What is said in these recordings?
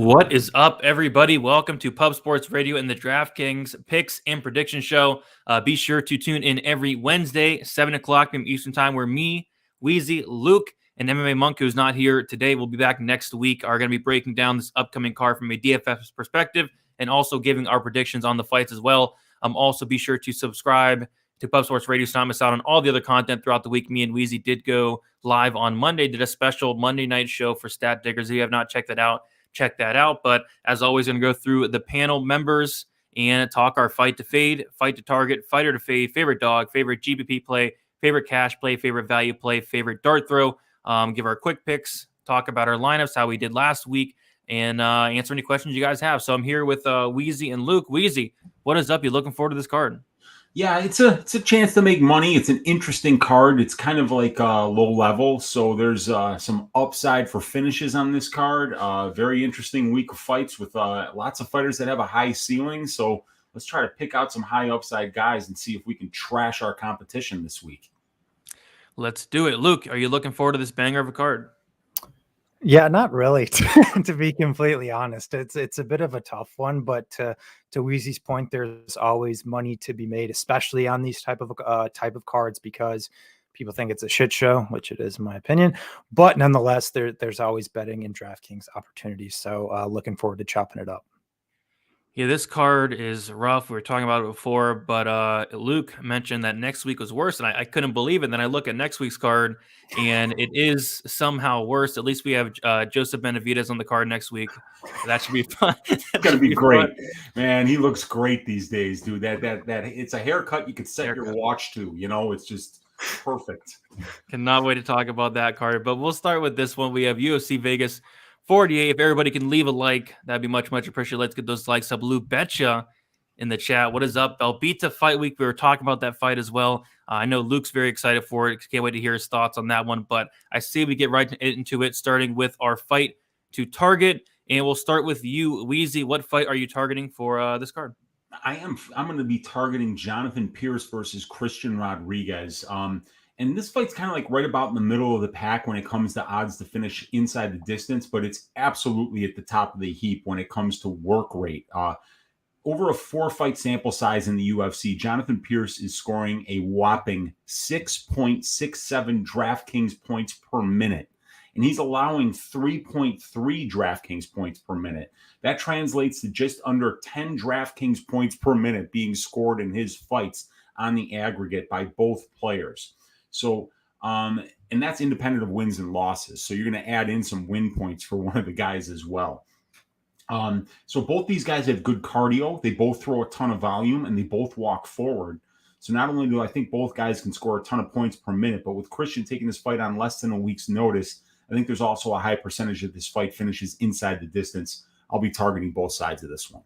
What is up, everybody? Welcome to Pub Sports Radio and the Draftkings Picks and Prediction Show. Be sure to tune in every Wednesday, 7 o'clock p.m. Eastern Time, where me, Weezy, Luke, and MMA Monk, who's not here today, will be back next week, are going to be breaking down this upcoming card from a DFS perspective and also giving our predictions on the fights as well. Also, be sure to subscribe to Pub Sports Radio so not miss out on all the other content throughout the week. Me and Weezy did go live on Monday, did a special Monday night show for Stat Diggers. If you have not checked that out, check that out. But as always, going to go through the panel members and talk our fight to fade, fight to target, fighter to fade, favorite dog, favorite GPP play, favorite cash play, favorite value play, favorite dart throw, give our quick picks, talk about our lineups, how we did last week, and answer any questions you guys have. So I'm here with Weezy and Luke. Weezy, what is up? You looking forward to this card? Yeah, it's a chance to make money. It's an interesting card. It's kind of like low level, so there's some upside for finishes on this card. Very interesting week of fights with lots of fighters that have a high ceiling. So let's try to pick out some high upside guys and see if we can trash our competition this week. Let's do it. Luke, are you looking forward to this banger of a card? Yeah, not really, to be completely honest. It's a bit of a tough one, but to Weezy's point, there's always money to be made, especially on these type of cards, because people think it's a shit show, which it is in my opinion. But nonetheless, there's always betting and DraftKings opportunities. So looking forward to chopping it up. Yeah, this card is rough. We were talking about it before, but Luke mentioned that next week was worse, and I couldn't believe it. Then I look at next week's card, and it is somehow worse. At least we have Joseph Benavidez on the card next week. So that should be fun. It's gonna be great, man. He looks great these days, dude. That it's a haircut you could set your watch to. You know, it's just perfect. Cannot wait to talk about that card. But we'll start with this one. We have UFC Vegas 48. If everybody can leave a like, that'd be much appreciated. Let's get those likes up. Luke Betcha in the chat. What is up? Belbiţă fight week. We were talking about that fight as well. I know Luke's very excited for it. Can't wait to hear his thoughts on that one. But I say we get right into it, starting with our fight to target. And we'll start with you, Weezy. What fight are you targeting for this card? I'm going to be targeting Jonathan Pearce versus Christian Rodriguez. And this fight's kind of like right about in the middle of the pack when it comes to odds to finish inside the distance, but it's absolutely at the top of the heap when it comes to work rate. Over a 4-fight sample size in the UFC, Jonathan Pearce is scoring a whopping 6.67 DraftKings points per minute. And he's allowing 3.3 DraftKings points per minute. That translates to just under 10 DraftKings points per minute being scored in his fights on the aggregate by both players. So, and that's independent of wins and losses. So you're going to add in some win points for one of the guys as well. So both these guys have good cardio. They both throw a ton of volume and they both walk forward. So not only do I think both guys can score a ton of points per minute, but with Christian taking this fight on less than a week's notice, I think there's also a high percentage of this fight finishes inside the distance. I'll be targeting both sides of this one.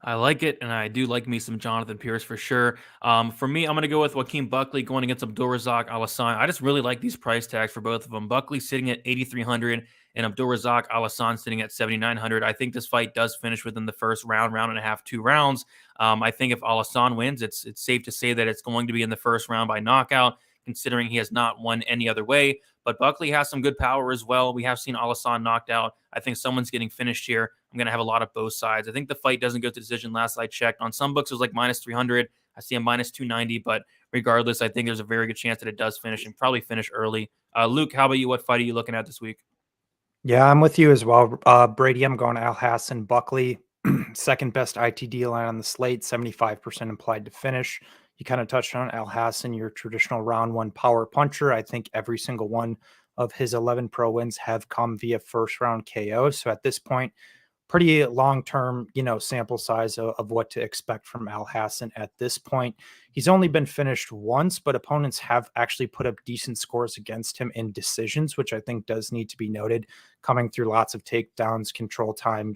I like it, and I do like me some Jonathan Pearce for sure. For me, I'm going to go with Joaquin Buckley going against Abdul Razak Alhassan. I just really like these price tags for both of them. Buckley sitting at 8,300 and Abdul Razak Alhassan sitting at 7,900. I think this fight does finish within the first round and a half, 2 rounds. I think if Alhassan wins, it's safe to say that it's going to be in the first round by knockout, considering he has not won any other way. But Buckley has some good power as well. We have seen Alhassan knocked out. I think someone's getting finished here. I'm going to have a lot of both sides. I think the fight doesn't go to decision last I checked. On some books, it was like minus 300. I see a minus 290. But regardless, I think there's a very good chance that it does finish and probably finish early. Luke, how about you? What fight are you looking at this week? Yeah, I'm with you as well. Brady, I'm going Alhassan. Buckley, second best ITD line on the slate, 75% implied to finish. You kind of touched on Alhassan, your traditional round 1 power puncher. I think every single one of his 11 pro wins have come via first round KO. So at this point, pretty long-term, sample size of what to expect from Alhassan at this point. He's only been finished once, but opponents have actually put up decent scores against him in decisions, which I think does need to be noted, coming through lots of takedowns, control time,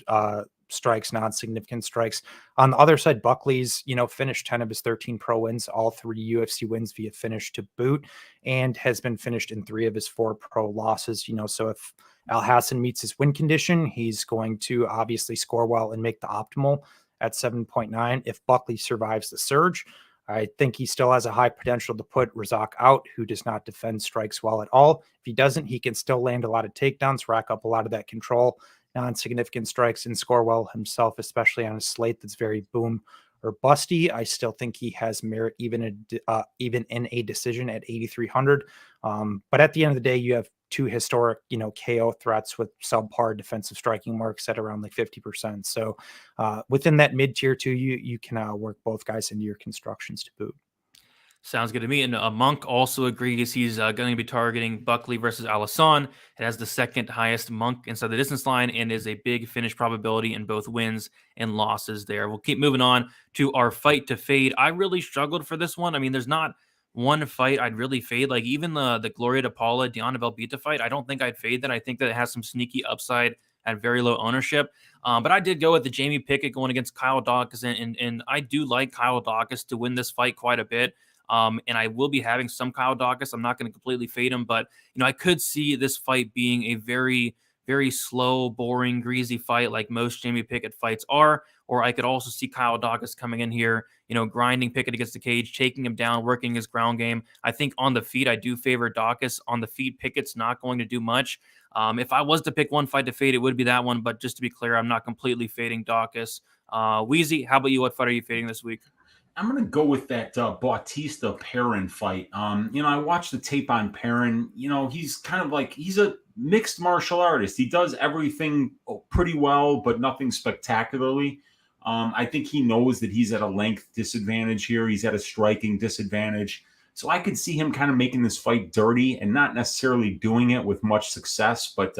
strikes, non-significant strikes. On the other side, Buckley's, finished 10 of his 13 pro wins, all 3 UFC wins via finish to boot, and has been finished in 3 of his 4 pro losses. So if Alhassan meets his win condition, he's going to obviously score well and make the optimal at 7.9. If Buckley survives the surge, I think he still has a high potential to put Razak out, who does not defend strikes well at all. If he doesn't, he can still land a lot of takedowns, rack up a lot of that control, non-significant strikes and score well himself, especially on a slate that's very boom or busty. I still think he has merit even in a decision at 8,300. But at the end of the day, you have two historic, KO threats with subpar defensive striking marks at around like 50%. So within that mid tier two, you can work both guys into your constructions to boot. Sounds good to me. And Monk also agrees he's going to be targeting Buckley versus Alhassan. It has the second highest Monk inside the distance line and is a big finish probability in both wins and losses there. We'll keep moving on to our fight to fade. I really struggled for this one. I mean, there's not one fight I'd really fade. Like even the Gloria DePaula, Diana Belbiţă fight, I don't think I'd fade that. I think that it has some sneaky upside at very low ownership. But I did go with the Jamie Pickett going against Kyle Daukaus, and I do like Kyle Daukaus to win this fight quite a bit. And I will be having some Kyle Daukaus. I'm not going to completely fade him, but I could see this fight being a very, very slow, boring, greasy fight like most Jamie Pickett fights are. Or I could also see Kyle Daukaus coming in here, grinding Pickett against the cage, taking him down, working his ground game. I think on the feet, I do favor Daukaus. On the feet, Pickett's not going to do much. If I was to pick one fight to fade, it would be that one. But just to be clear, I'm not completely fading Daukaus. Weezy, how about you? What fight are you fading this week? I'm going to go with that Bautista Perrin fight. I watched the tape on Perrin. He's kind of like, he's a mixed martial artist. He does everything pretty well, but nothing spectacularly. I think he knows that he's at a length disadvantage here. He's at a striking disadvantage. So I could see him kind of making this fight dirty and not necessarily doing it with much success. But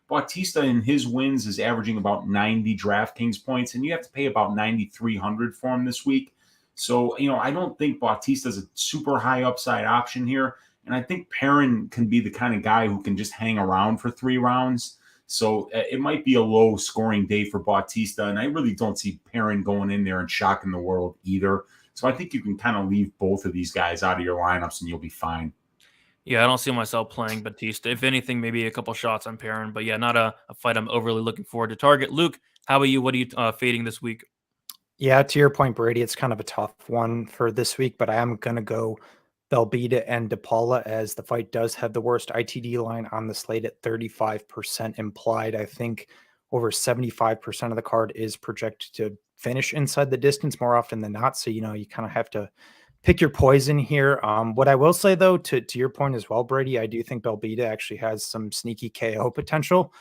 Bautista in his wins is averaging about 90 DraftKings points, and you have to pay about 9,300 for him this week. So, I don't think Bautista is a super high upside option here. And I think Perrin can be the kind of guy who can just hang around for 3 rounds. So it might be a low scoring day for Bautista. And I really don't see Perrin going in there and shocking the world either. So I think you can kind of leave both of these guys out of your lineups and you'll be fine. Yeah, I don't see myself playing Bautista. If anything, maybe a couple shots on Perrin. But yeah, not a fight I'm overly looking forward to target. Luke, how about you? What are you fading this week? Yeah, to your point, Brady, it's kind of a tough one for this week, but I am going to go Belbiţă and DePaula as the fight does have the worst ITD line on the slate at 35% implied. I think over 75% of the card is projected to finish inside the distance more often than not. So, you kind of have to pick your poison here. What I will say, though, to your point as well, Brady, I do think Belbiţă actually has some sneaky KO potential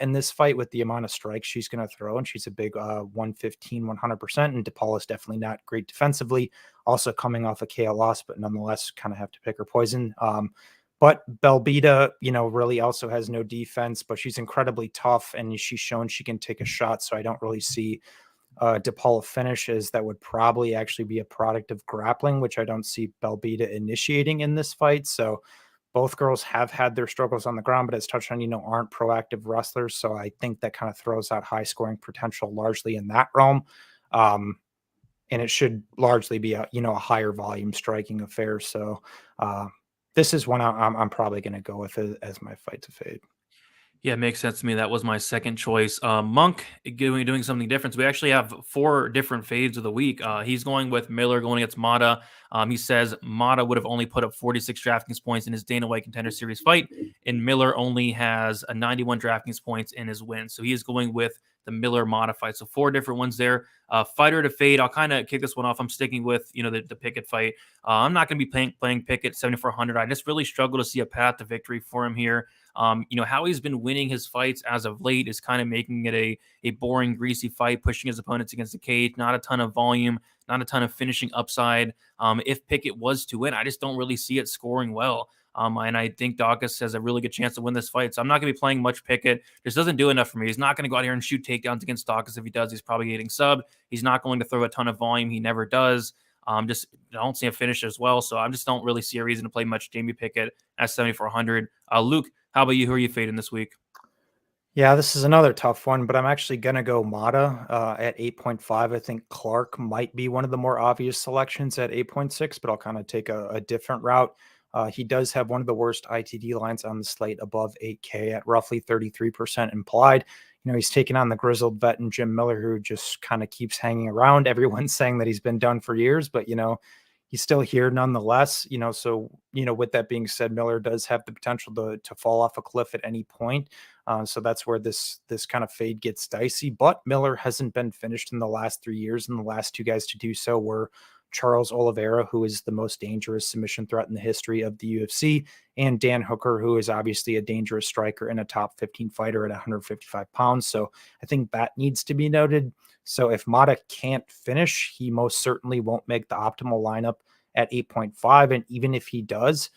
in this fight with the amount of strikes she's going to throw. And she's a big 115, 100%. And DePaula is definitely not great defensively. Also coming off a KO loss, but nonetheless kind of have to pick her poison. But Belbiţă, really also has no defense, but she's incredibly tough and she's shown she can take a shot. So I don't really see DePaula finishes that would probably actually be a product of grappling, which I don't see Belbiţă initiating in this fight. So both girls have had their struggles on the ground, but as touched on, aren't proactive wrestlers. So I think that kind of throws out high scoring potential largely in that realm. And it should largely be a higher volume striking affair. So this is one I'm probably going to go with as my fight to fade. Yeah, it makes sense to me. That was my second choice. Monk doing something different. So we actually have 4 different fades of the week. He's going with Miller going against Motta. He says Motta would have only put up 46 DraftKings points in his Dana White Contender Series fight, and Miller only has a 91 DraftKings points in his win. So he is going with the Miller Motta fight. So 4 different ones there. Fighter to fade. I'll kind of kick this one off. I'm sticking with the Pickett fight. I'm not going to be playing Pickett 7,400. I just really struggle to see a path to victory for him here. How he's been winning his fights as of late is kind of making it a boring, greasy fight, pushing his opponents against the cage, not a ton of volume, not a ton of finishing upside. If Pickett was to win, I just don't really see it scoring well. And I think Daukaus has a really good chance to win this fight. So I'm not going to be playing much Pickett. This doesn't do enough for me. He's not going to go out here and shoot takedowns against Daukaus. If he does, he's probably getting subbed. He's not going to throw a ton of volume. He never does. Just don't see a finish as well. So I just don't really see a reason to play much Jamie Pickett at 7,400. Luke, how about you? Who are you fading this week? Yeah, this is another tough one, but I'm actually going to go Motta at 8.5. I think Clark might be one of the more obvious selections at 8.6, but I'll kind of take a different route. He does have one of the worst ITD lines on the slate above 8K at roughly 33% implied. He's taken on the grizzled vet and Jim Miller, who just kind of keeps hanging around. Everyone's saying that he's been done for years, but, he's still here nonetheless. So, with that being said, Miller does have the potential to fall off a cliff at any point. So that's where this kind of fade gets dicey. But Miller hasn't been finished in the last 3 years, and the last two guys to do so were Charles Oliveira, who is the most dangerous submission threat in the history of the UFC, and Dan Hooker, who is obviously a dangerous striker and a top 15 fighter at 155 pounds. So I think that needs to be noted. So if Motta can't finish, he most certainly won't make the optimal lineup at 8.5. And even if he does,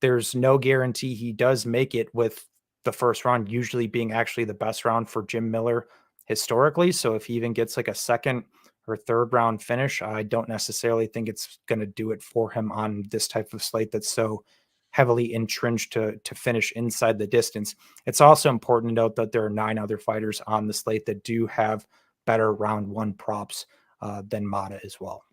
there's no guarantee he does make it, with the first round usually being actually the best round for Jim Miller historically. So if he even gets like a second or third round finish, I don't necessarily think it's going to do it for him on this type of slate that's so heavily entrenched to finish inside the distance. It's also important to note that there are 9 other fighters on the slate that do have better round one props than Motta as well.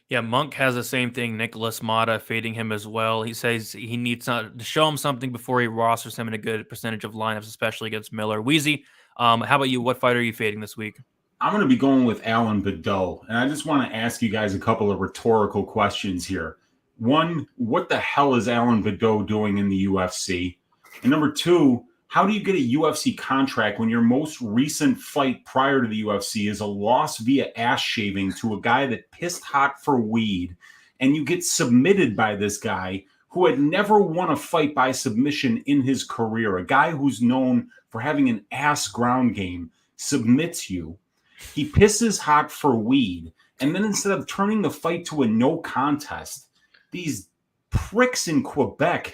Yeah, Monk has the same thing. Nikolas Motta fading him as well. He says he needs to show him something before he rosters him in a good percentage of lineups, especially against Miller. Weezy, how about you? What fighter are you fading this week? I'm going to be going with Alan Baudot, and I just want to ask you guys a couple of rhetorical questions here. One, what the hell is Alan Baudot doing in the UFC? And number two, how do you get a UFC contract when your most recent fight prior to the UFC is a loss via ass shaving to a guy that pissed hot for weed, and you get submitted by this guy who had never won a fight by submission in his career, a guy who's known for having an ass ground game, submits you. He pisses hot for weed, and then instead of turning the fight to a no contest, these pricks in Quebec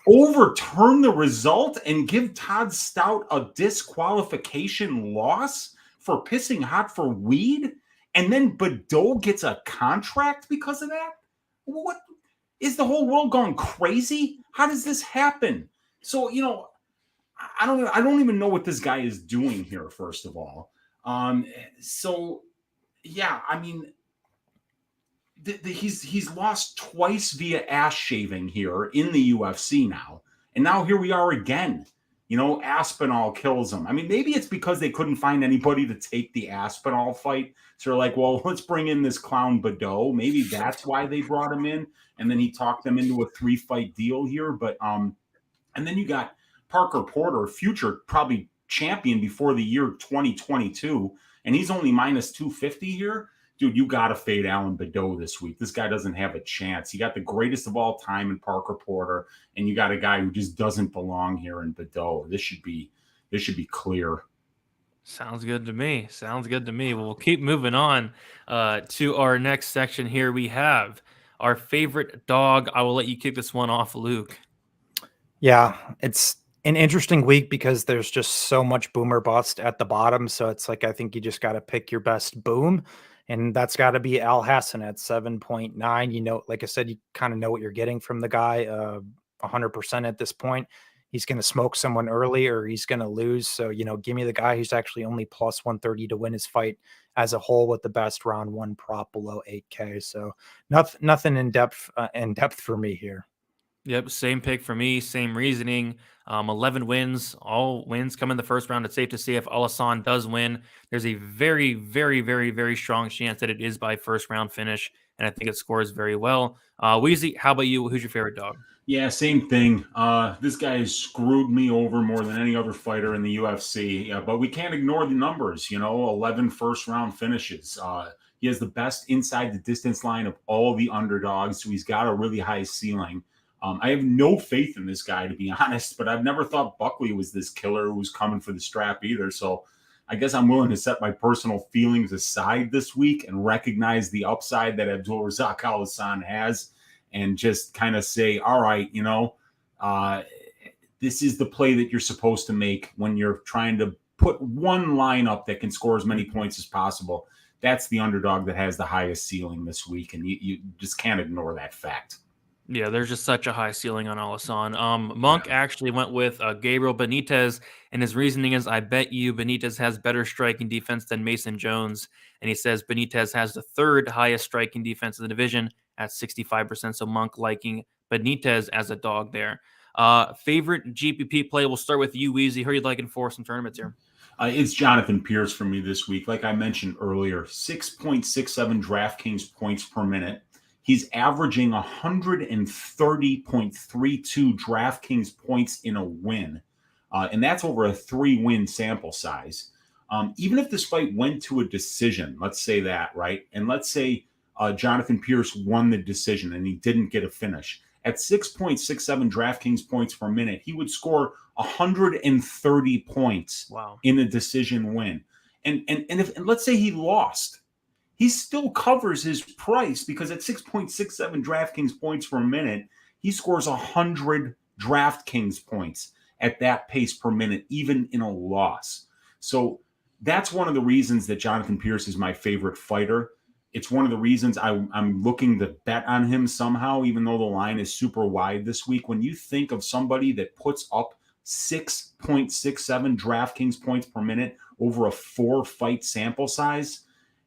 overturn the result and give Todd Stout a disqualification loss for pissing hot for weed, and then Baudot gets a contract because of that? What is the whole world going crazy? How does this happen? So, I don't even know what this guy is doing here, first of all. So yeah, I mean, he's lost twice via ass shaving here in the UFC now. And now here we are again. Aspinall kills him. I mean, maybe it's because they couldn't find anybody to take the Aspinall fight. So they're like, well, let's bring in this clown Baudot. Maybe that's why they brought him in. And then he talked them into a 3-fight deal here. But and then you got Parker Porter, future probably champion before the year 2022. And he's only minus 250 here. Dude, you got to fade Alan Baudot this week. This guy doesn't have a chance. You got the greatest of all time in Parker Porter, and you got a guy who just doesn't belong here in Baudot. This should be clear. Sounds good to me. Well, we'll keep moving on to our next section here. We have our favorite dog. I will let you kick this one off, Luke. Yeah, it's an interesting week because there's just so much boom or bust at the bottom. So it's like, I think you just got to pick your best boom. And that's got to be Alhassan at 7.9. Like I said, you kind of know what you're getting from the guy 100% at this point. He's going to smoke someone early or he's going to lose. So, give me the guy who's actually only plus 130 to win his fight as a whole with the best round one prop below 8K. So nothing in depth for me here. Yep, same pick for me, same reasoning. 11 wins, all wins come in the first round. It's safe to say if Alhassan does win, there's a very, very, very, very strong chance that it is by first round finish, and I think it scores very well. Weezy, how about you? Who's your favorite dog? Yeah, same thing. This guy has screwed me over more than any other fighter in the UFC, but we can't ignore the numbers, 11 first-round finishes. He has the best inside the distance line of all the underdogs, so he's got a really high ceiling. I have no faith in this guy, to be honest, but I've never thought Buckley was this killer who was coming for the strap either. So I guess I'm willing to set my personal feelings aside this week and recognize the upside that Abdul Razak Alhassan has and just kind of say, all right, this is the play that you're supposed to make when you're trying to put one lineup that can score as many points as possible. That's the underdog that has the highest ceiling this week, and you just can't ignore that fact. Yeah, there's just such a high ceiling on Alhassan. Monk actually went with Gabriel Benítez, and his reasoning is, I bet you Benítez has better striking defense than Mason Jones. And he says Benítez has the third highest striking defense in the division at 65%. So Monk liking Benítez as a dog there. Favorite GPP play? We'll start with you, Weezy. Who are you liking for some tournaments here? It's Jonathan Pearce for me this week. Like I mentioned earlier, 6.67 DraftKings points per minute. He's averaging 130.32 DraftKings points in a win. and that's over a 3-win sample size. Even if this fight went to a decision, let's say that, right? And let's say Jonathan Pearce won the decision and he didn't get a finish. At 6.67 DraftKings points per minute, he would score 130 points in a decision win. And let's say he lost, he still covers his price because at 6.67 DraftKings points per minute, he scores 100 DraftKings points at that pace per minute, even in a loss. So that's one of the reasons that Jonathan Pearce is my favorite fighter. It's one of the reasons I'm looking to bet on him somehow, even though the line is super wide this week. When you think of somebody that puts up 6.67 DraftKings points per minute over a 4-fight sample size,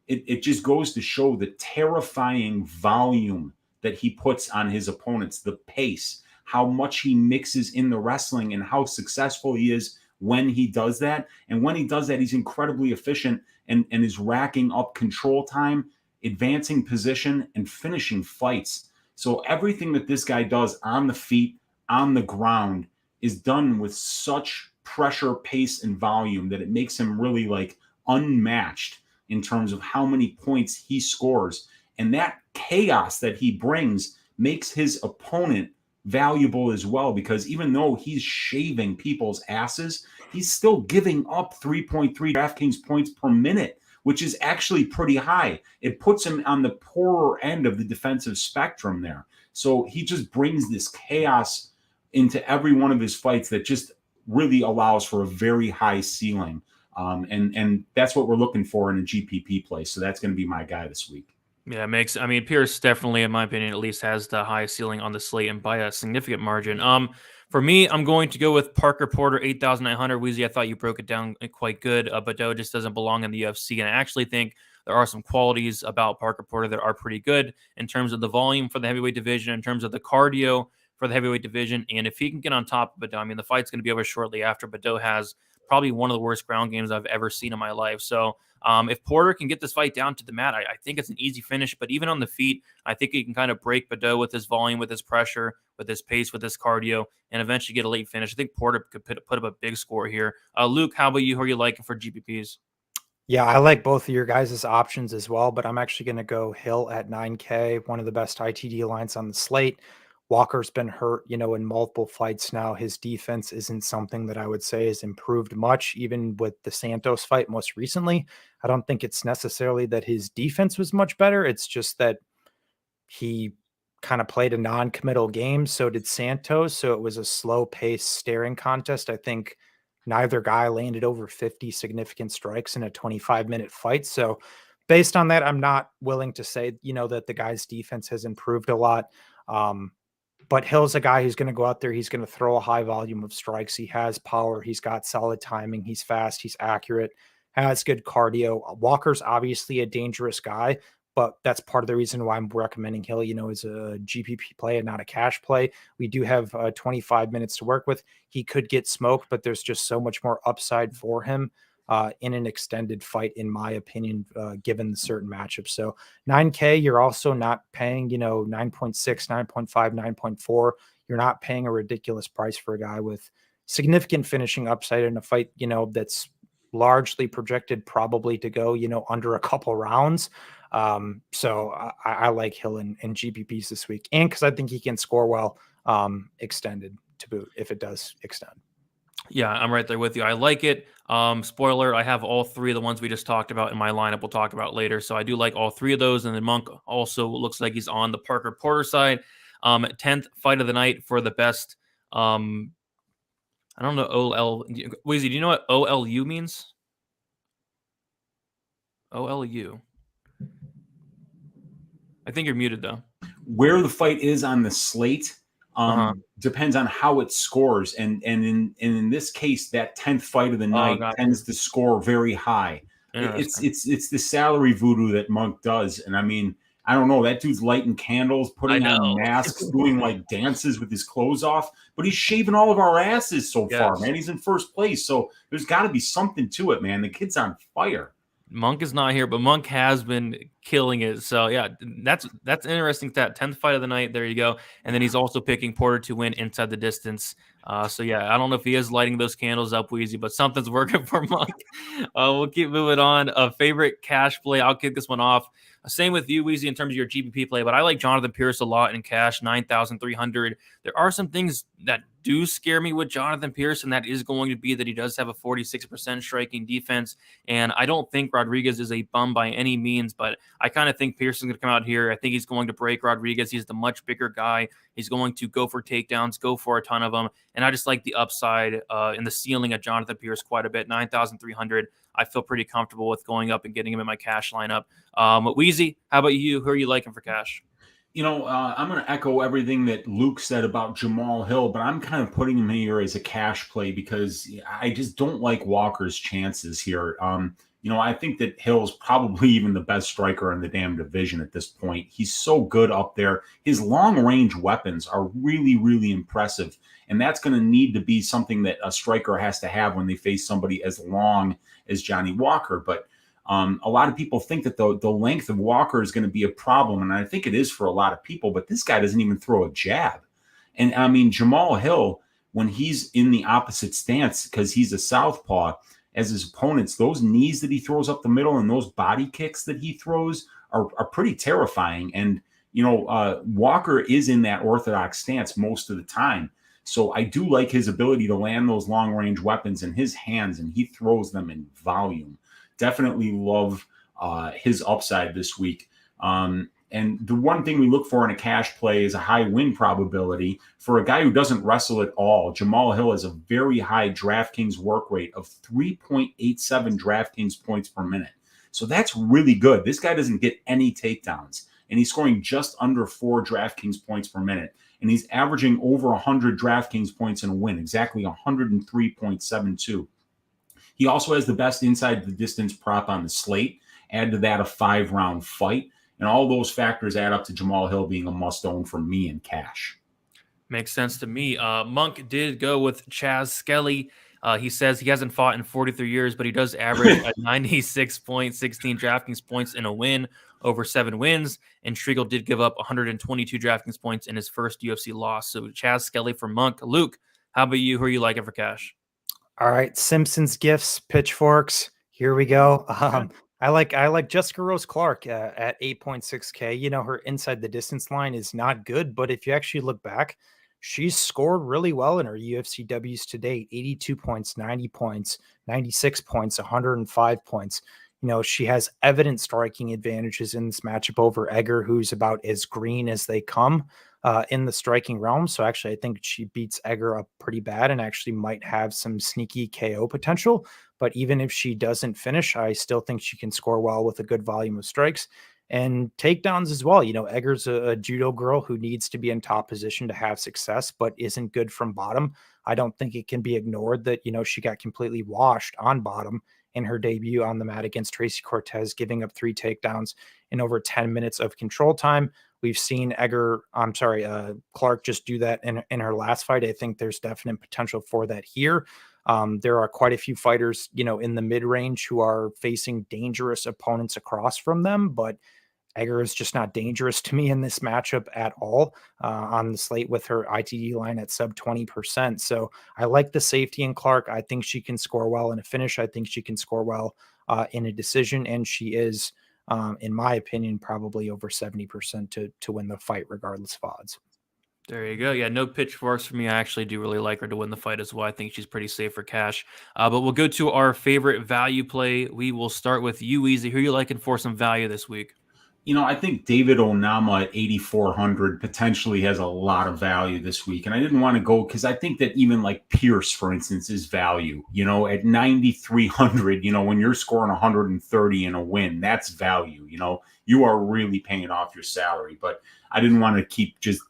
it just goes to show the terrifying volume that he puts on his opponents, the pace, how much he mixes in the wrestling, and how successful he is when he does that. And when he does that, he's incredibly efficient and is racking up control time, advancing position, and finishing fights. So everything that this guy does on the feet, on the ground, is done with such pressure, pace, and volume that it makes him really like unmatched in terms of how many points he scores. And that chaos that he brings makes his opponent valuable as well, because even though he's shaving people's asses, he's still giving up 3.3 DraftKings points per minute, which is actually pretty high. It puts him on the poorer end of the defensive spectrum there. So he just brings this chaos into every one of his fights that just really allows for a very high ceiling. And that's what we're looking for in a GPP play. So that's going to be my guy this week. Yeah, Pearce definitely, in my opinion, at least has the highest ceiling on the slate and by a significant margin. For me, I'm going to go with Parker Porter, 8,900. Weezy, I thought you broke it down quite good. Baudot just doesn't belong in the UFC. And I actually think there are some qualities about Parker Porter that are pretty good in terms of the volume for the heavyweight division, in terms of the cardio for the heavyweight division. And if he can get on top of Baudot, the fight's going to be over shortly after. Baudot has probably one of the worst ground games I've ever seen in my life. So if Porter can get this fight down to the mat, I think it's an easy finish. But even on the feet, I think he can kind of break Baudot with his volume, with his pressure, with his pace, with his cardio, and eventually get a late finish. I think Porter could put up a big score here. Luke, how about you? Who are you liking for GPPs? Yeah, I like both of your guys' options as well, but I'm actually going to go Hill at 9K, one of the best ITD lines on the slate. Walker's been hurt, in multiple fights now. His defense isn't something that I would say has improved much, even with the Santos fight most recently. I don't think it's necessarily that his defense was much better. It's just that he kind of played a non-committal game. So did Santos. So it was a slow-paced staring contest. I think neither guy landed over 50 significant strikes in a 25-minute fight. So based on that, I'm not willing to say, that the guy's defense has improved a lot. But Hill's a guy who's going to go out there. He's going to throw a high volume of strikes. He has power. He's got solid timing. He's fast. He's accurate, has good cardio. Walker's obviously a dangerous guy, but that's part of the reason why I'm recommending Hill, as a GPP play and not a cash play. We do have 25 minutes to work with. He could get smoked, but there's just so much more upside for him in an extended fight, in my opinion, given the certain matchups. So 9K, you're also not paying, 9.6, 9.5, 9.4. You're not paying a ridiculous price for a guy with significant finishing upside in a fight, that's largely projected probably to go, under a couple rounds. So I like Hill in GPPs this week. And because I think he can score well extended to boot if it does extend. Yeah, I'm right there with you. I like it. Spoiler, I have all three of the ones we just talked about in my lineup. We'll talk about later. So I do like all three of those. And then Monk also looks like he's on the Parker Porter side. 10th fight of the night for the best. I don't know. Weezy, do you know what OLU means? OLU. I think you're muted though. Where the fight is on the slate depends on how it scores, and in this case, that 10th fight of the night tends to score very high. It's the salary voodoo that Monk does, and I don't know, that dude's lighting candles, putting on masks, doing like dances with his clothes off, but he's shaving all of our asses so far, man. He's in first place, so there's got to be something to it, man. The kid's on fire. Monk is not here, but Monk has been killing it. So yeah, that's interesting. That 10th fight of the night. There you go. And then he's also picking Porter to win inside the distance. So yeah, I don't know if he is lighting those candles up, Weezy, but something's working for Monk. We'll keep moving on. Favorite cash play. I'll kick this one off. Same with you, Weezy, in terms of your GPP play, but I like Jonathan Pearce a lot in cash, 9,300. There are some things that do scare me with Jonathan Pearce, and that is going to be that he does have a 46% striking defense. And I don't think Rodriguez is a bum by any means, but I kind of think Pearce is going to come out here. I think he's going to break Rodriguez. He's the much bigger guy. He's going to go for takedowns, go for a ton of them. And I just like the upside in the ceiling of Jonathan Pearce quite a bit, 9,300. I feel pretty comfortable with going up and getting him in my cash lineup. Weezy, how about you? Who are you liking for cash? I'm going to echo everything that Luke said about Jamal Hill, but I'm kind of putting him here as a cash play because I just don't like Walker's chances here. I think that Hill's probably even the best striker in the damn division at this point. He's so good up there. His long-range weapons are really, really impressive, and that's going to need to be something that a striker has to have when they face somebody as long as Johnny Walker. But a lot of people think that the length of Walker is going to be a problem, and I think it is for a lot of people, but this guy doesn't even throw a jab. And, I mean, Jamal Hill, when he's in the opposite stance, because he's a southpaw, as his opponents, those knees that he throws up the middle and those body kicks that he throws are pretty terrifying. And, Walker is in that orthodox stance most of the time. So I do like his ability to land those long-range weapons in his hands, and he throws them in volume. Definitely love his upside this week. And the one thing we look for in a cash play is a high win probability. For a guy who doesn't wrestle at all, Jamal Hill has a very high DraftKings work rate of 3.87 DraftKings points per minute. So that's really good. This guy doesn't get any takedowns, and he's scoring just under 4 DraftKings points per minute. And he's averaging over 100 DraftKings points in a win, exactly 103.72. He also has the best inside the distance prop on the slate. Add to that a 5-round fight. And all those factors add up to Jamal Hill being a must-own for me in cash. Makes sense to me. Monk did go with Chaz Skelly. He says he hasn't fought in 43 years, but he does average at 96.16 DraftKings points in a win over 7 wins. And Striegl did give up 122 DraftKings points in his first UFC loss. So Chaz Skelly for Monk. Luke, how about you? Who are you liking for cash? All right, Simpsons gifts, pitchforks. Here we go. I like Jessica Rose Clark at 8.6K. Her inside the distance line is not good, but if you actually look back, she's scored really well in her UFC Ws to date. 82 points, 90 points, 96 points, 105 points. She has evident striking advantages in this matchup over Egger, who's about as green as they come in the striking realm. So actually, I think she beats Egger up pretty bad and actually might have some sneaky KO potential. But even if she doesn't finish, I still think she can score well with a good volume of strikes and takedowns as well. Egger's a judo girl who needs to be in top position to have success, but isn't good from bottom. I don't think it can be ignored that, she got completely washed on bottom in her debut on the mat against Tracy Cortez, giving up 3 takedowns in over 10 minutes of control time. We've seen Clark just do that in her last fight. I think there's definite potential for that here. There are quite a few fighters, in the mid-range who are facing dangerous opponents across from them, but Egger is just not dangerous to me in this matchup at all on the slate with her ITD line at sub 20%. So I like the safety in Clark. I think she can score well in a finish. I think she can score well in a decision, and she is, in my opinion, probably over 70% to win the fight regardless of odds. There you go. Yeah, no pitchforks for me. I actually do really like her to win the fight as well. I think she's pretty safe for cash. But we'll go to our favorite value play. We will start with you, Weezy. Who are you liking for some value this week? I think David Onama at 8,400 potentially has a lot of value this week. And I didn't want to go because I think that even like Pearce, for instance, is value. At 9,300, when you're scoring 130 in a win, that's value. You are really paying off your salary. But I didn't want to keep just,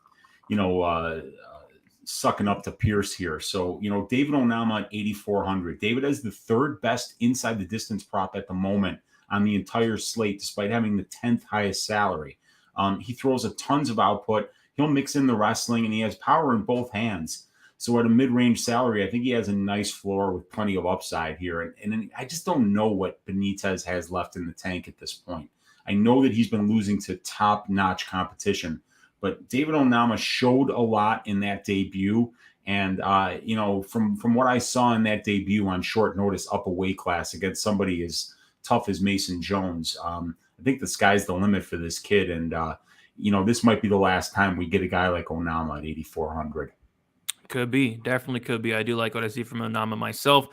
sucking up to Pearce here. So, David Onama at 8,400. David has the 3rd best inside the distance prop at the moment on the entire slate, despite having the 10th highest salary. He throws a tons of output. He'll mix in the wrestling, and he has power in both hands. So at a mid-range salary, I think he has a nice floor with plenty of upside here. And I just don't know what Benítez has left in the tank at this point. I know that he's been losing to top-notch competition, but David Onama showed a lot in that debut. And, from what I saw in that debut on short notice up a weight class against somebody as tough as Mason Jones, I think the sky's the limit for this kid. And, this might be the last time we get a guy like Onama at 8,400. Could be. Definitely could be. I do like what I see from Onama myself.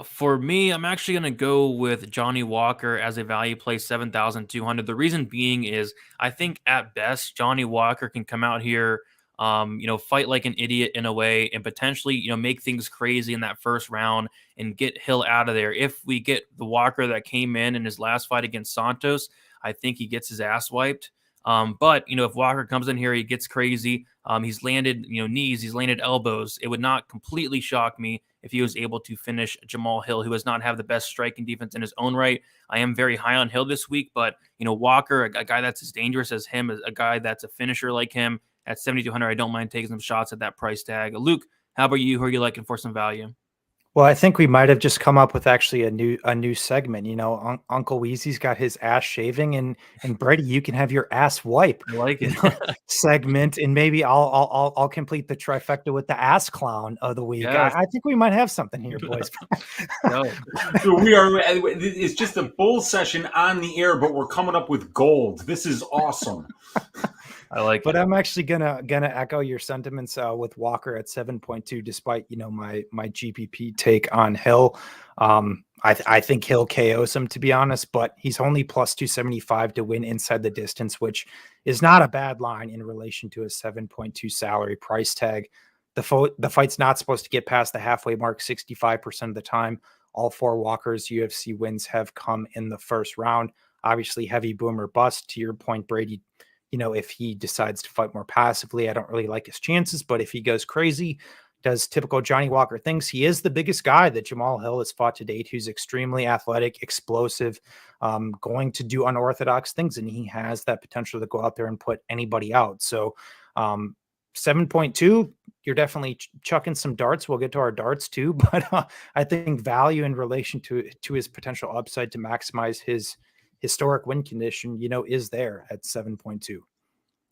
For me, I'm actually going to go with Johnny Walker as a value play, 7,200. The reason being is I think at best, Johnny Walker can come out here, fight like an idiot in a way and potentially, make things crazy in that first round and get Hill out of there. If we get the Walker that came in his last fight against Santos, I think he gets his ass wiped. But if Walker comes in here, he gets crazy. He's landed, knees, he's landed elbows. It would not completely shock me if he was able to finish Jamal Hill, who does not have the best striking defense in his own right. I am very high on Hill this week, but Walker, a guy that's as dangerous as him, a guy that's a finisher like him at 7,200. I don't mind taking some shots at that price tag. Luke, how about you? Who are you liking for some value? Well, I think we might have just come up with actually a new segment. Uncle Weezy's got his ass shaving, and Brady, you can have your ass wipe. I like it. Segment, and maybe I'll complete the trifecta with the ass clown of the week. Yes. I think we might have something here, boys. No. We are. It's just a bull session on the air, but we're coming up with gold. This is awesome. I like but it. I'm actually gonna echo your sentiments with Walker at 7.2, despite my GPP take on Hill. I think Hill KOs him, to be honest, but he's only plus 275 to win inside the distance, which is not a bad line in relation to a 7.2 salary price tag. The fight's not supposed to get past the halfway mark 65% of the time. All four Walker's UFC wins have come in the first round. Obviously, heavy boom or bust. To your point, Brady, if he decides to fight more passively, I don't really like his chances. But if he goes crazy, does typical Johnny Walker things, he is the biggest guy that Jamal Hill has fought to date, who's extremely athletic, explosive, going to do unorthodox things. And he has that potential to go out there and put anybody out. So 7.2, you're definitely chucking some darts. We'll get to our darts too. But I think value in relation to his potential upside to maximize his historic win condition, is there at 7.2.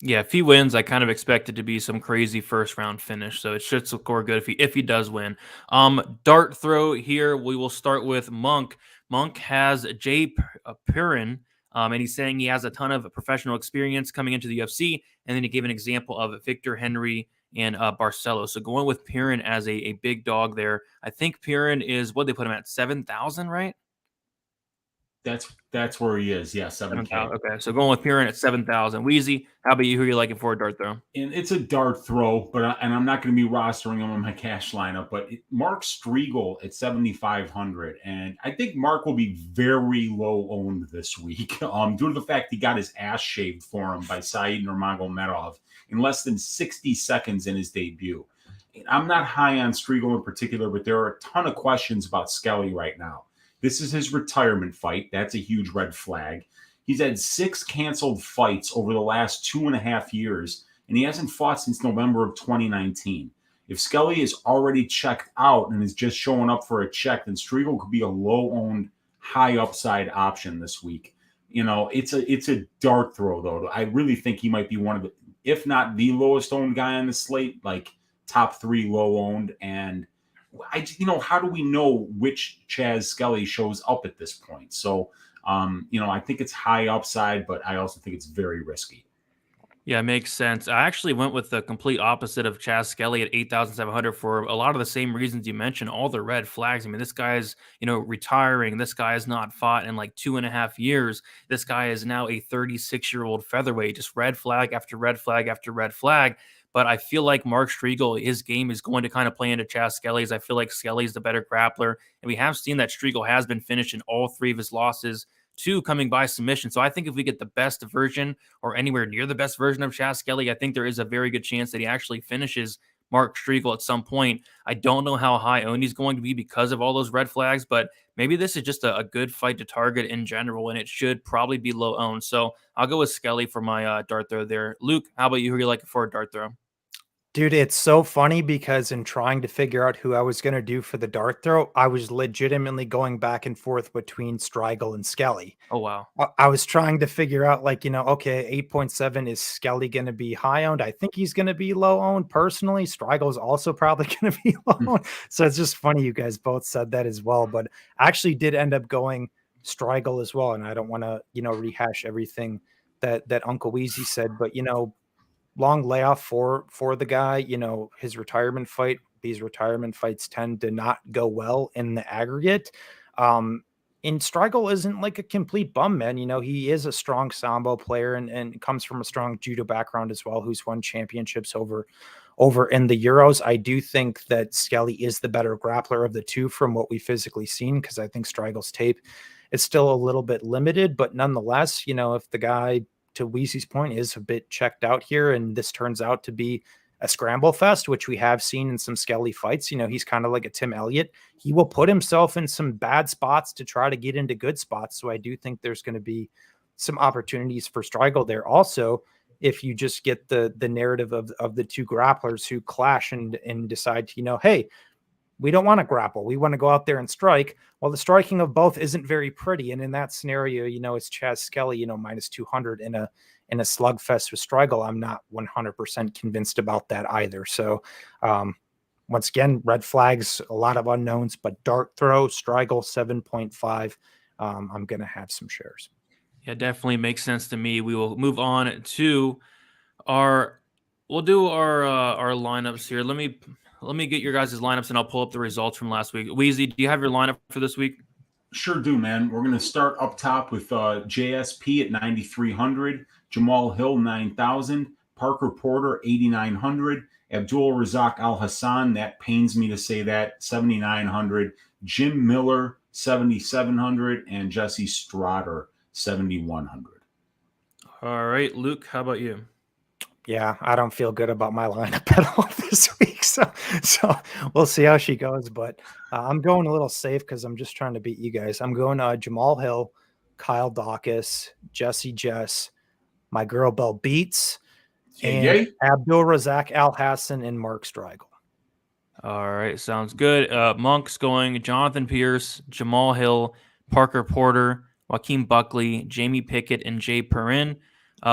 Yeah, if he wins, I kind of expect it to be some crazy first round finish. So it should score good if he does win. Dart throw here. We will start with Monk. Monk has Perrin, and he's saying he has a ton of professional experience coming into the UFC. And then he gave an example of Victor Henry and Barcelo. So going with Perrin as a big dog there. I think Perrin is what they put him at 7,000, right? That's where he is. Yeah, 7K. Okay, so going with Perrin at 7,000. Weezy, how about you? Who are you liking for a dart throw? And it's a dart throw, and I'm not going to be rostering him on my cash lineup, but Mark Striegl at 7,500. And I think Mark will be very low owned this week due to the fact he got his ass shaved for him by Said Nurmagomedov in less than 60 seconds in his debut. I'm not high on Striegl in particular, but there are a ton of questions about Skelly right now. This is his retirement fight. That's a huge red flag. He's had 6 canceled fights over the last 2.5 years, and he hasn't fought since November of 2019. If Skelly is already checked out and is just showing up for a check, then Striegl could be a low-owned, high-upside option this week. It's a dart throw, though. I really think he might be one of the, if not the lowest-owned guy on the slate, like top 3 low-owned, and how do we know which Chaz Skelly shows up at this point? So, I think it's high upside, but I also think it's very risky. Yeah, it makes sense. I actually went with the complete opposite of Chaz Skelly at 8,700 for a lot of the same reasons you mentioned, all the red flags. I mean, this guy's, retiring. This guy has not fought in like 2.5 years. This guy is now a 36-year-old featherweight, just red flag after red flag after red flag. But I feel like Mark Striegl, his game is going to kind of play into Chaz Skelly's. I feel like Skelly's the better grappler. And we have seen that Striegl has been finished in all 3 of his losses, 2 coming by submission. So I think if we get the best version or anywhere near the best version of Chaz Skelly, I think there is a very good chance that he actually finishes Mark Striegl at some point. I don't know how high owned he's going to be because of all those red flags, but maybe this is just a good fight to target in general, and it should probably be low owned. So I'll go with Skelly for my dart throw there. Luke, how about you? Who are you liking for a dart throw? Dude, it's so funny because in trying to figure out who I was going to do for the dart throw, I was legitimately going back and forth between Striegl and Skelly. Oh, wow. I was trying to figure out, like, okay, 8.7, is Skelly going to be high owned? I think he's going to be low owned personally. Striegl is also probably going to be low owned. So it's just funny you guys both said that as well. But I actually did end up going Striegl as well. And I don't want to, rehash everything that Uncle Weezy said, but, long layoff for the guy, his retirement fight. These retirement fights tend to not go well in the aggregate. And Striegl isn't like a complete bum, man. He is a strong sambo player and comes from a strong judo background as well, who's won championships over in the Euros. I do think that Skelly is the better grappler of the two from what we physically seen, because I think Striegel's tape is still a little bit limited, but nonetheless, if the guy, to Weezy's point, is a bit checked out here, and this turns out to be a scramble fest, which we have seen in some Skelly fights. He's kind of like a Tim Elliott. He will put himself in some bad spots to try to get into good spots. So I do think there's going to be some opportunities for Striegl there. Also, if you just get the narrative of the two grapplers who clash and decide to, hey, we don't want to grapple, we want to go out there and strike. Well, the striking of both isn't very pretty. And in that scenario, it's Chaz Skelly, minus 200 in a slugfest with Striegl. I'm not 100% convinced about that either. So once again, red flags, a lot of unknowns, but dart throw, Striegl 7.5. I'm going to have some shares. Yeah, definitely makes sense to me. We will move on to we'll do our lineups here. Let me get your guys' lineups, and I'll pull up the results from last week. Weezy, do you have your lineup for this week? Sure do, man. We're going to start up top with JSP at 9,300, Jamal Hill 9,000, Parker Porter 8,900, Abdul Razak Alhassan, that pains me to say that, 7,900, Jim Miller 7,700, and Jesse Strader 7,100. All right, Luke, how about you? Yeah, I don't feel good about my lineup at all this week. So we'll see how she goes. But I'm going a little safe because I'm just trying to beat you guys. I'm going Jamal Hill, Kyle Daukaus, Jesse Jess, my girl Belbiţă, and Abdul Razak Alhassan and Mark Striegl. All right, sounds good. Monk's going Jonathan Pearce, Jamal Hill, Parker Porter, Joaquin Buckley, Jamie Pickett, and Jay Perrin.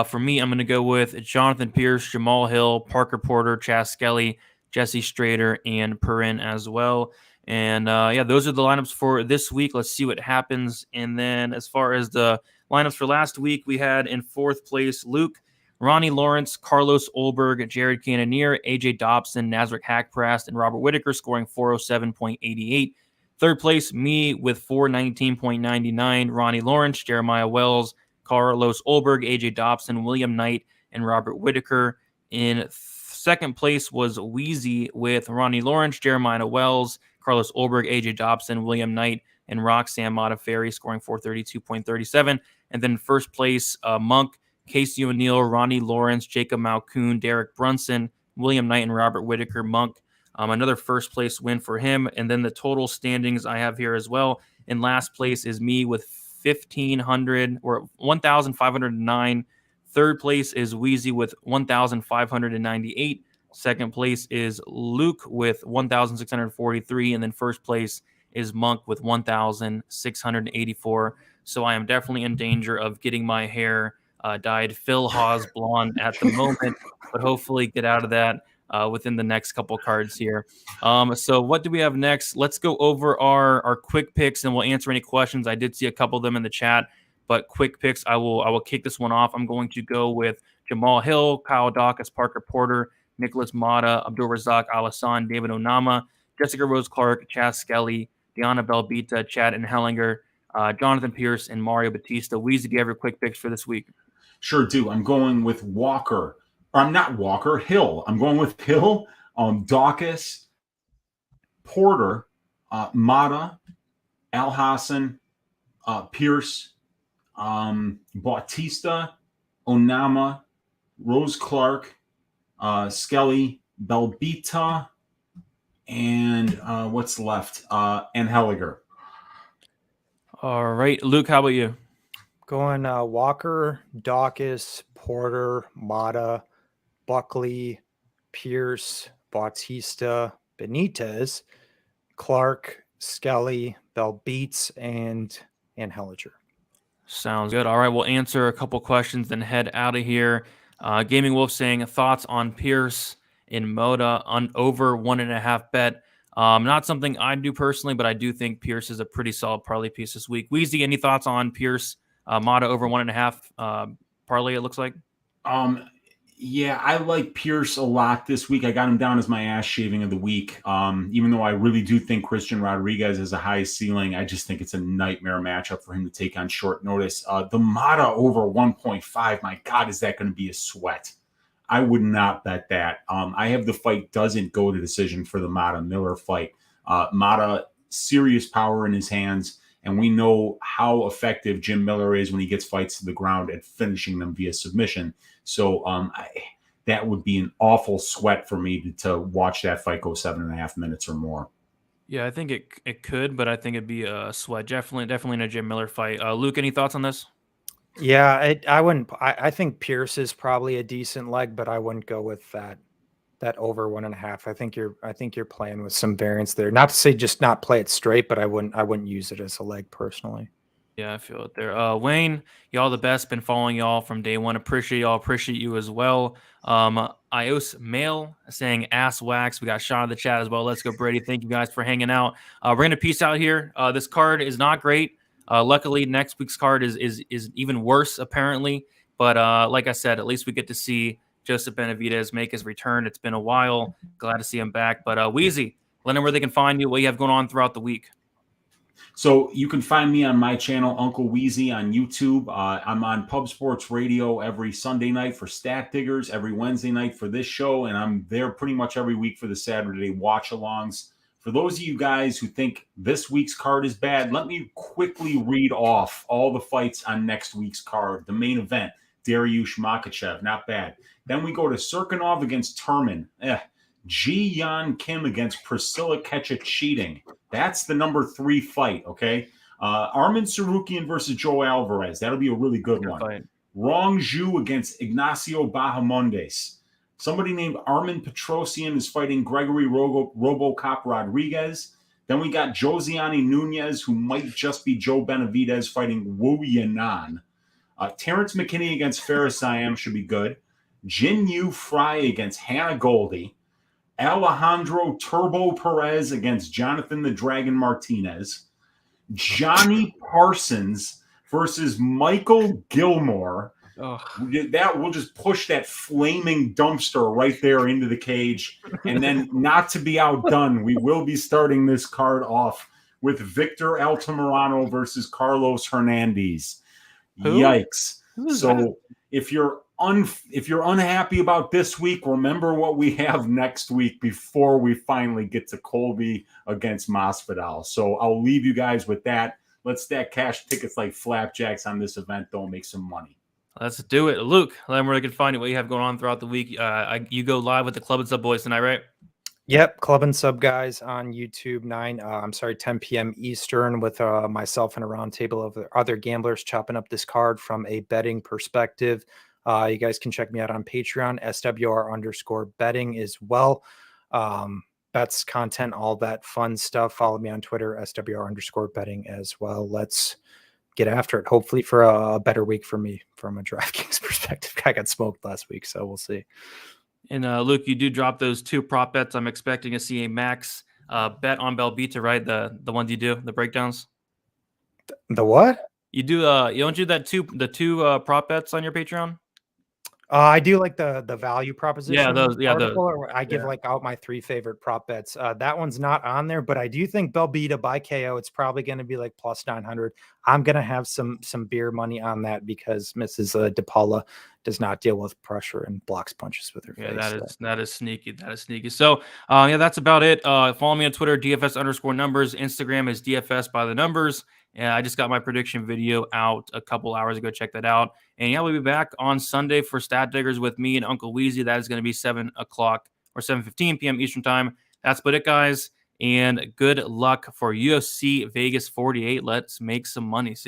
For me, I'm going to go with Jonathan Pearce, Jamal Hill, Parker Porter, Chaz Skelly, Jesse Strader, and Perrin as well. And those are the lineups for this week. Let's see what happens. And then as far as the lineups for last week, we had in fourth place Luke, Ronnie Lawrence, Carlos Olberg, Jared Cannonier, AJ Dobson, Nazarick Hackprast, and Robert Whitaker scoring 407.88. Third place, me with 419.99, Ronnie Lawrence, Jeremiah Wells, Carlos Olberg, AJ Dobson, William Knight, and Robert Whitaker. In second place was Weezy with Ronnie Lawrence, Jeremiah Wells, Carlos Olberg, AJ Dobson, William Knight, and Roxanne Modafferi scoring 432.37. And then first place, Monk, Casey O'Neill, Ronnie Lawrence, Jacob Malkoon, Derek Brunson, William Knight, and Robert Whitaker. Monk, another first place win for him. And then the total standings I have here as well. In last place is me with 1,500 or 1,509. Third place is Weezy with 1,598. Second place is Luke with 1,643. And then first place is Monk with 1,684. So I am definitely in danger of getting my hair dyed Phil Haas blonde at the moment, but hopefully get out of that within the next couple cards here. So what do we have next? Let's go over our quick picks and we'll answer any questions. I did see a couple of them in the chat, but quick picks, I will kick this one off. I'm going to go with Jamal Hill, Kyle Daukaus, Parker Porter, Nikolas Motta, Abdul Razak Alhassan, David Onama, Jessica Rose Clark, Chaz Skelly, Diana Belbiţă, Chad and Hellinger, Jonathan Pearce, and Mario Bautista. Weezy, do you have your quick picks for this week? Sure do. I'm going with Walker. I'm not Walker, Hill. I'm going with Hill, Daukaus, Porter, Motta, Alhassan, Pearce, Bautista, Onama, Rose Clark, Skelly, Belbiţă, and what's left? And Hellinger. All right. Luke, how about you? Going Walker, Daukaus, Porter, Motta, Buckley, Pearce, Bautista, Benítez, Clark, Skelly, Belbiţă, and Hellinger. Sounds good. All right, we'll answer a couple questions, then head out of here. Gaming Wolf saying thoughts on Pearce in Motta on over 1.5 bet. Not something I do personally, but I do think Pearce is a pretty solid parlay piece this week. Weezy, any thoughts on Pearce Motta over 1.5 parlay? It looks like. Yeah, I like Pearce a lot this week. I got him down as my ass shaving of the week. Even though I really do think Christian Rodriguez has a high ceiling, I just think it's a nightmare matchup for him to take on short notice. The Motta over 1.5, my God, is that going to be a sweat? I would not bet that. I have the fight doesn't go to decision for the Motta-Miller fight. Motta, serious power in his hands, and we know how effective Jim Miller is when he gets fights to the ground at finishing them via submission. So that would be an awful sweat for me to watch that fight go 7.5 minutes or more. Yeah, I think it could, but I think it'd be a sweat. Definitely in a Jim Miller fight. Luke, any thoughts on this? Yeah, I wouldn't. I think Pearce is probably a decent leg, but I wouldn't go with that over 1.5. I think you're playing with some variance there. Not to say just not play it straight, but I wouldn't use it as a leg personally. Yeah, I feel it there. Wayne, y'all the best. Been following y'all from day one. Appreciate y'all. Appreciate you as well. Ios Mail saying ass wax. We got Sean in the chat as well. Let's go, Brady. Thank you guys for hanging out. We're going to peace out here. This card is not great. Luckily, next week's card is even worse, apparently. But like I said, at least we get to see Joseph Benavidez make his return. It's been a while. Glad to see him back. But Weezy, let them know where they can find you, what you have going on throughout the week. So you can find me on my channel, Uncle Weezy, on YouTube. I'm on Pub Sports Radio every Sunday night for Stat Diggers, every Wednesday night for this show, and I'm there pretty much every week for the Saturday watch-alongs. For those of you guys who think this week's card is bad, let me quickly read off all the fights on next week's card. The main event, Dariush Makhachev, not bad. Then we go to Serkinov against Turman. Ji-Yan Kim against Priscilla Ketcha-Cheating. That's the number 3 fight, okay? Arman Sarukian versus Joe Alvarez. That'll be a really good one. Fight. Rong Zhu against Ignacio Bahamondes. Somebody named Armin Petrosian is fighting Gregory Robocop Rodriguez. Then we got Josiane Nunez, who might just be Joe Benavidez, fighting Wu Yanan. Terrence McKinney against Faris Siam should be good. Jin Yu Fry against Hannah Goldie. Alejandro Turbo Perez against Jonathan the Dragon Martinez. Johnny Parsons versus Michael Gilmore. That will just push that flaming dumpster right there into the cage. And then, not to be outdone, we will be starting this card off with Victor Altamirano versus Carlos Hernandez. Who? Yikes. Who's so that? if you're unhappy about this week, remember what we have next week before we finally get to Colby against Masvidal. So I'll leave you guys with that. Let's stack cash tickets like flapjacks on this event, though, and make some money. Let's do it. Luke, let them where they can find you, what you have going on throughout the week. You go live with the Club and Sub Boys tonight, right? Yep, Club and Sub guys on YouTube 10 p.m. Eastern with myself and a roundtable of other gamblers chopping up this card from a betting perspective. You guys can check me out on Patreon, SWR_betting as well. Bets, content, all that fun stuff. Follow me on Twitter, SWR_betting as well. Let's get after it. Hopefully for a better week for me from a Draftkings perspective. I got smoked last week, so we'll see. And Luke, you do drop those 2 prop bets. I'm expecting to see a max bet on Belbiţă, right? The ones you do, the breakdowns. The what? You do you don't do that the two prop bets on your Patreon? I do like the value proposition. Yeah, those. Yeah, those. Where I give like out my 3 favorite prop bets. That one's not on there, but I do think Belbiţă by KO. It's probably going to be like plus 900. I'm going to have some beer money on that because Mrs. DePaula does not deal with pressure and blocks punches with her face. That is sneaky. That is sneaky. So yeah, that's about it. Follow me on Twitter, DFS_numbers. Instagram is DFS by the numbers. And I just got my prediction video out a couple hours ago. Check that out. And yeah, we'll be back on Sunday for Stat Diggers with me and Uncle Weezy. That is going to be 7 o'clock or 7:15 p.m. Eastern time. That's about it, guys. And good luck for UFC Vegas 48. Let's make some money. See